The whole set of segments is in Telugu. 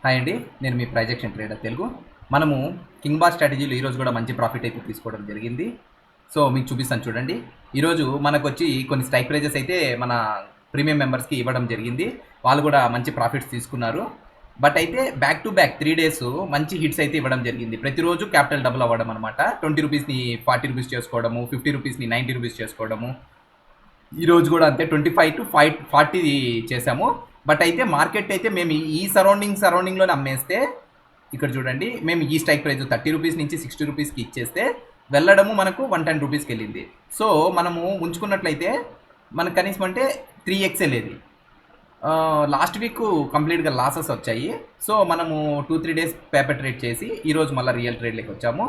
హాయ్ అండి, నేను మీ ప్రైజెక్షన్ ట్రేడర్ తెలుగు. మనము కింగ్ బార్ స్ట్రాటజీలో ఈరోజు కూడా మంచి ప్రాఫిట్ అయితే తీసుకోవడం జరిగింది. సో మీకు చూపిస్తాను చూడండి. ఈరోజు మనకు వచ్చి కొన్ని స్ట్రైక్ ప్రైజెస్ అయితే మన ప్రీమియం మెంబర్స్కి ఇవ్వడం జరిగింది. వాళ్ళు కూడా మంచి ప్రాఫిట్స్ తీసుకున్నారు. బట్ అయితే బ్యాక్ టు బ్యాక్ 3 days మంచి హిట్స్ అయితే ఇవ్వడం జరిగింది. ప్రతిరోజు క్యాపిటల్ డబుల్ అవ్వడం అనమాట. 20 రూపీస్ని 40 రూపీస్ చేసుకోవడము, 50 రూపీస్ని 90 రూపీస్ చేసుకోవడము. ఈరోజు కూడా అంతే 25 to 40 చేసాము. బట్ అయితే మార్కెట్ అయితే మేము ఈ సరౌండింగ్లోనే అమ్మేస్తే, ఇక్కడ చూడండి, మేము ఈ స్ట్రైక్ ప్రైస్ 30 రూపీస్ నుంచి 60 రూపీస్కి ఇచ్చేస్తే వెళ్ళడము మనకు 110 రూపీస్కి వెళ్ళింది. సో మనము ఉంచుకున్నట్లయితే మనకు కనీసం అంటే 3x వెళ్ళేది. లాస్ట్ వీక్ కంప్లీట్గా లాసెస్ వచ్చాయి. సో మనము 2-3 days పేపర్ ట్రేడ్ చేసి ఈరోజు మళ్ళీ రియల్ ట్రేడ్లోకి వచ్చాము.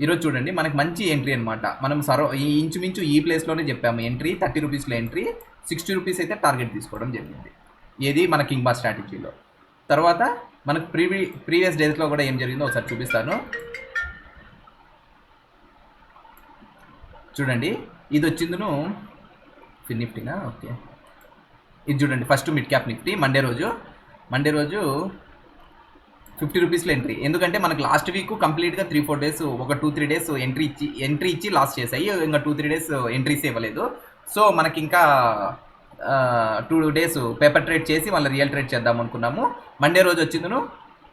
ఈరోజు చూడండి, మనకు మంచి ఎంట్రీ అనమాట. మనం ఈ ఇంచుమించు ఈ ప్లేస్లోనే చెప్పాము ఎంట్రీ. 30 రూపీస్లో ఎంట్రీ, 60 రూపీస్ అయితే టార్గెట్ తీసుకోవడం జరిగింది. ఏది మన కింగ్ బార్ స్ట్రాటజీలో. తర్వాత మనకు ప్రీవియస్ డేస్లో కూడా ఏం జరిగిందో ఒకసారి చూపిస్తాను చూడండి. ఇది వచ్చిందును నిఫ్టీనా, ఓకే. ఇది చూడండి, first mid cap Nifty Monday రోజు 50 రూపీస్లో ఎంట్రీ. ఎందుకంటే మనకు లాస్ట్ వీక్ కంప్లీట్గా 3-4 days, ఒక 2-3 days ఎంట్రీ ఇచ్చి లాస్ చేసాయి. ఇంకా 2-3 days ఎంట్రీస్ ఇవ్వలేదు. సో మనకి ఇంకా 2 days పేపర్ ట్రేడ్ చేసి మళ్ళీ రియల్ ట్రేడ్ చేద్దాం అనుకున్నాము. మండే రోజు వచ్చిందను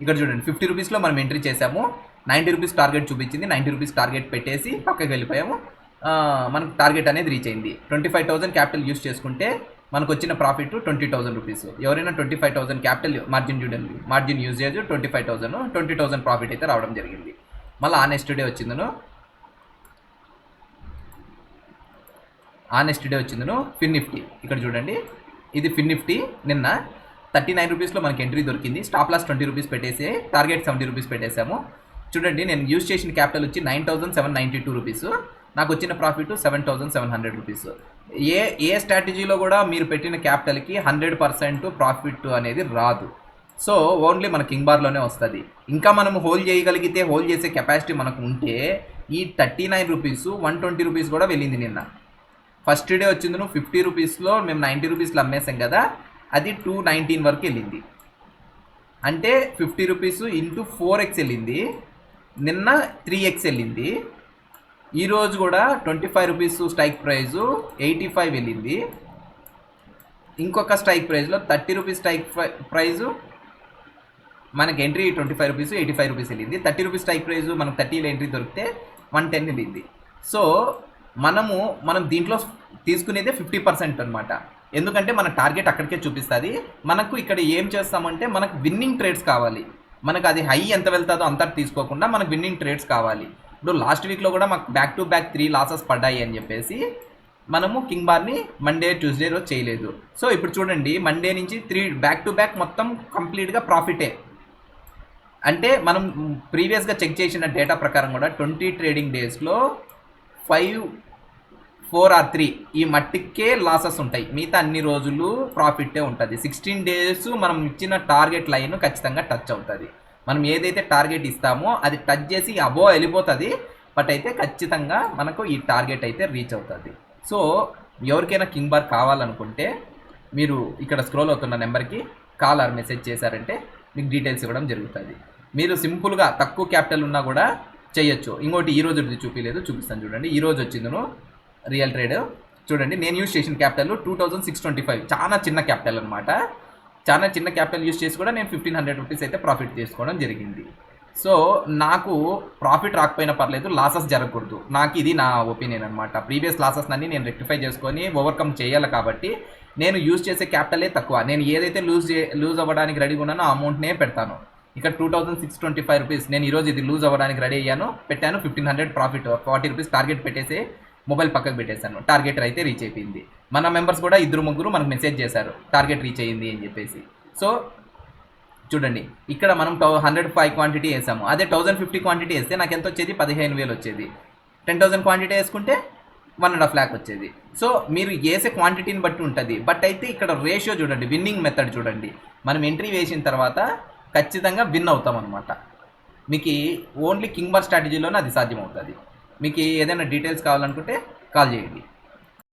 ఇక్కడ చూడండి, 50 రూపీస్లో మనం ఎంట్రీ చేసాము. 90 రూపీస్ టార్గెట్ చూపించింది. 90 రూపీస్ టార్గెట్ పెట్టేసి పక్కకి వెళ్ళిపోయాము. మనకు టార్గెట్ అనేది రీచ్ అయింది. 25,000 క్యాపిటల్ యూస్ చేసుకుంటే మనకు వచ్చిన ప్రాఫిట్ 20,000 రూపీస్. ఎవరైనా 25,000 క్యాపిటల్ మార్జిన్ చూడండి, మార్జిన్ యూజేజ్ 20,000 ప్రాఫిట్ అయితే రావడం జరిగింది. మళ్ళీ ఆ నెక్స్ట్ డే వచ్చిందను ఫిన్ నిఫ్టీ. ఇక్కడ చూడండి, ఇది ఫిన్ నిఫ్టీ. నిన్న 39 రూపీస్లో మనకి ఎంట్రీ దొరికింది. స్టాప్ లాస్ 20 రూపీస్ పెట్టేసి టార్గెట్ 70 రూపీస్ పెట్టేసాము. చూడండి, నేను యూజ్ చేసిన క్యాపిటల్ వచ్చి 9,792 రూపీస్. నాకు వచ్చిన ప్రాఫిట్ 7,700 రూపీస్. ఏ స్ట్రాటజీలో కూడా మీరు పెట్టిన క్యాపిటల్కి 100% ప్రాఫిట్ అనేది రాదు. సో ఓన్లీ మన కింగ్ బార్లోనే వస్తుంది. ఇంకా మనం హోల్డ్ చేయగలిగితే, హోల్డ్ చేసే కెపాసిటీ మనకు ఉంటే ఈ 39 రూపీస్ 120 రూపీస్ కూడా వెళ్ళింది. నిన్న ఫస్ట్ డే వచ్చింది 50 రూపీస్లో మేము 90 రూపీస్లో అమ్మేసాం కదా, అది 219 వరకు వెళ్ళింది. అంటే 50 రూపీస్ ఇంటూ 4x వెళ్ళింది. నిన్న 3x వెళ్ళింది. ఈరోజు కూడా 25 రూపీస్ స్ట్రైక్ ప్రైజు 85 వెళ్ళింది. ఇంకొక స్ట్రైక్ ప్రైజ్లో 30 రూపీస్ స్ట్రైక్ ప్రైజు మనకి ఎంట్రీ 25 రూపీస్ 85 రూపీస్ వెళ్ళింది. 30 రూపీస్ స్ట్రైక్ ప్రైజు మనకు 30లో ఎంట్రీ దొరికితే 110 వెళ్ళింది. సో మనం దీంట్లో తీసుకునేదే 50% అనమాట. ఎందుకంటే మన టార్గెట్ అక్కడికే చూపిస్తుంది. మనకు ఇక్కడ ఏం చేస్తామంటే, మనకు విన్నింగ్ ట్రేడ్స్ కావాలి. మనకు అది హై ఎంత వెళ్తుందో అంతా తీసుకోకుండా మనకు విన్నింగ్ ట్రేడ్స్ కావాలి. ఇప్పుడు లాస్ట్ వీక్లో కూడా మాకు బ్యాక్ టు బ్యాక్ 3 లాసెస్ పడ్డాయి అని చెప్పేసి మనము కింగ్ బార్ని మండే ట్యూస్డే రోజు చేయలేదు. సో ఇప్పుడు చూడండి, మండే నుంచి 3 బ్యాక్ టు బ్యాక్ మొత్తం కంప్లీట్గా ప్రాఫిటే. అంటే మనం ప్రీవియస్గా చెక్ చేసిన డేటా ప్రకారం కూడా 20 ట్రేడింగ్ డేస్లో 5, 4 or 3 ఈ మట్టికే లాసెస్ ఉంటాయి. మిగతా అన్ని రోజులు ప్రాఫిటే ఉంటుంది. 16 days మనం ఇచ్చిన టార్గెట్ లైన్ ఖచ్చితంగా టచ్ అవుతుంది. మనం ఏదైతే టార్గెట్ ఇస్తామో అది టచ్ చేసి అబో వెళ్ళిపోతుంది. బట్ అయితే ఖచ్చితంగా మనకు ఈ టార్గెట్ అయితే రీచ్ అవుతుంది. సో ఎవరికైనా కింగ్ బార్ కావాలనుకుంటే మీరు ఇక్కడ స్క్రోల్ అవుతున్న నెంబర్కి కాల్ ఆర్ మెసేజ్ చేశారంటే మీకు డీటెయిల్స్ ఇవ్వడం జరుగుతుంది. మీరు సింపుల్గా తక్కువ క్యాపిటల్ ఉన్నా కూడా చేయొచ్చు. ఇంకోటి ఈ రోజు చూపించలేదు, చూపిస్తాను చూడండి. ఈ రోజు వచ్చిందను రియల్ ట్రేడ్. చూడండి, నేను యూజ్ చేసిన క్యాపిటల్ 2,625. చాలా చిన్న క్యాపిటల్ అనమాట. చాలా చిన్న క్యాపిటల్ యూజ్ చేసి కూడా నేను 1,500 రూపీస్ అయితే ప్రాఫిట్ తీసుకోవడం జరిగింది. సో నాకు ప్రాఫిట్ రాకపోయినా పర్లేదు, లాసెస్ జరగకూడదు. నాకు ఇది నా ఒపీనియన్ అనమాట. ప్రీవియస్ లాసెస్ అన్ని నేను రెక్టిఫై చేసుకొని ఓవర్కమ్ చేయాలి. కాబట్టి నేను యూజ్ చేసే క్యాపిటలే తక్కువ. నేను ఏదైతే లూజ్ అవ్వడానికి రెడీగా ఉన్నానో ఆ అమౌంట్నే పెడతాను. ఇక్కడ 2,625 రూపీస్ నేను ఈరోజు ఇది లూజ్ అవ్వడానికి రెడీ అయ్యాను, పెట్టాను. 1,500 ప్రాఫిట్, 40 రూపీస్ టార్గెట్ పెట్టేసి మొబైల్ పక్కకు పెట్టేశాను. టార్గెట్ అయితే రీచ్ అయిపోయింది. మన మెంబర్స్ కూడా 2-3 మనకు మెసేజ్ చేశారు టార్గెట్ రీచ్ అయ్యింది అని చెప్పేసి. సో చూడండి, ఇక్కడ మనం 105 క్వాంటిటీ వేసాము. అదే 1,050 క్వాంటిటీ వేస్తే నాకు ఎంత వచ్చేది? 15,000 వచ్చేది. 10,000 క్వాంటిటీ వేసుకుంటే 1.5 lakh వచ్చేది. సో మీరు వేసే క్వాంటిటీని బట్టి ఉంటుంది. బట్ అయితే ఇక్కడ రేషియో చూడండి, విన్నింగ్ మెథడ్ చూడండి. మనం ఎంట్రీ వేసిన తర్వాత ఖచ్చితంగా విన్ అవుతాం అనమాట. మీకు ఓన్లీ కింగ్ బార్ స్ట్రాటజీలోనే అది సాధ్యమవుతుంది. మీకు ఏదైనా డీటెయిల్స్ కావాలనుకుంటే కాల్ చేయండి.